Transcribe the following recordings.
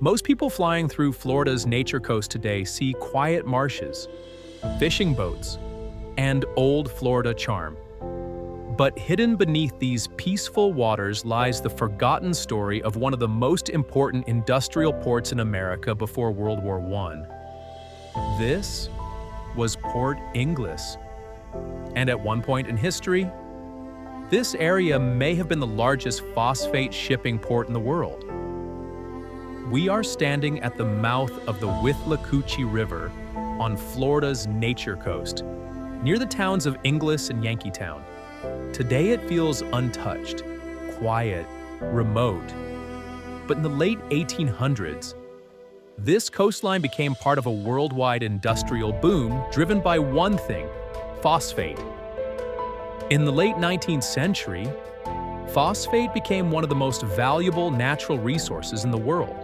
Most people flying through Florida's Nature Coast today see quiet marshes, fishing boats, and old Florida charm. But hidden beneath these peaceful waters lies the forgotten story of one of the most important industrial ports in America before World War I. This was Port Inglis. And at one point in history, this area may have been the largest phosphate shipping port in the world. We are standing at the mouth of the Withlacoochee River on Florida's Nature Coast, near the towns of Inglis and Yankeetown. Today it feels untouched, quiet, remote. But in the late 1800s, this coastline became part of a worldwide industrial boom driven by one thing: phosphate. In the late 19th century, phosphate became one of the most valuable natural resources in the world.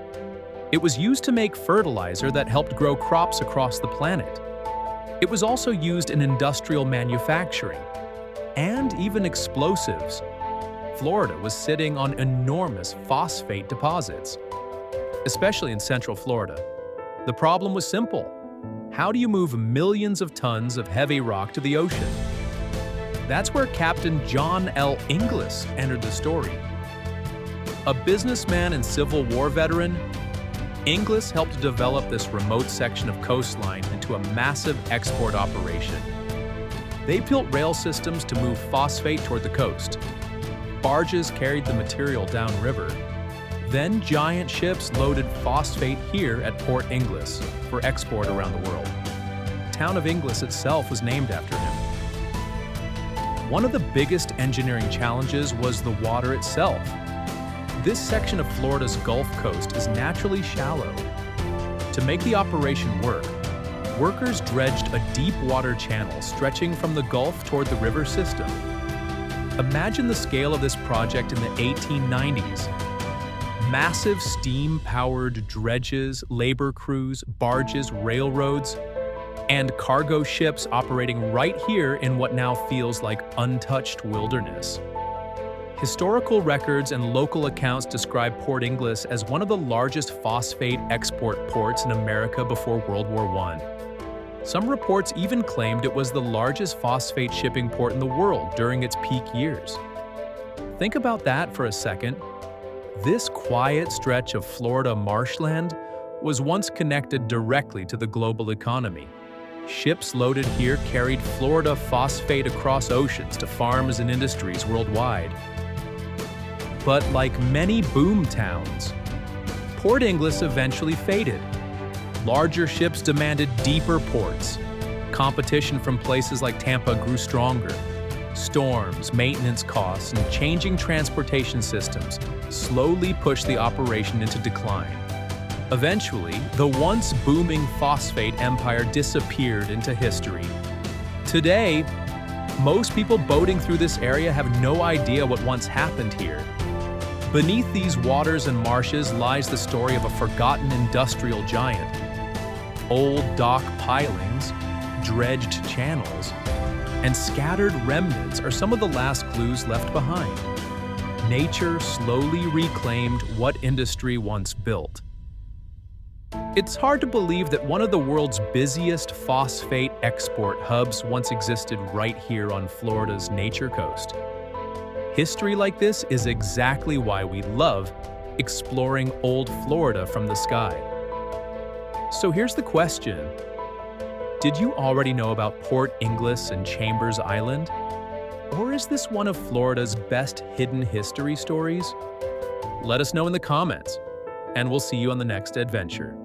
It was used to make fertilizer that helped grow crops across the planet. It was also used in industrial manufacturing and even explosives. Florida was sitting on enormous phosphate deposits, especially in Central Florida. The problem was simple: how do you move millions of tons of heavy rock to the ocean? That's where Captain John L. Inglis entered the story. A businessman and Civil War veteran, Inglis helped develop this remote section of coastline into a massive export operation. They built rail systems to move phosphate toward the coast. Barges carried the material downriver. Then giant ships loaded phosphate here at Port Inglis for export around the world. The town of Inglis itself was named after him. One of the biggest engineering challenges was the water itself. This section of Florida's Gulf Coast is naturally shallow. To make the operation work, workers dredged a deep water channel stretching from the Gulf toward the river system. Imagine the scale of this project in the 1890s. Massive steam-powered dredges, labor crews, barges, railroads, and cargo ships operating right here in what now feels like untouched wilderness. Historical records and local accounts describe Port Inglis as one of the largest phosphate export ports in America before World War I. Some reports even claimed it was the largest phosphate shipping port in the world during its peak years. Think about that for a second. This quiet stretch of Florida marshland was once connected directly to the global economy. Ships loaded here carried Florida phosphate across oceans to farms and industries worldwide. But like many boom towns, Port Inglis eventually faded. Larger ships demanded deeper ports. Competition from places like Tampa grew stronger. Storms, maintenance costs, and changing transportation systems slowly pushed the operation into decline. Eventually, the once booming phosphate empire disappeared into history. Today, most people boating through this area have no idea what once happened here. Beneath these waters and marshes lies the story of a forgotten industrial giant. Old dock pilings, dredged channels, and scattered remnants are some of the last clues left behind. Nature slowly reclaimed what industry once built. It's hard to believe that one of the world's busiest phosphate export hubs once existed right here on Florida's Nature Coast. History like this is exactly why we love exploring old Florida from the sky. So here's the question. Did you already know about Port Inglis and Chambers Island? Or is this one of Florida's best hidden history stories? Let us know in the comments, and we'll see you on the next adventure.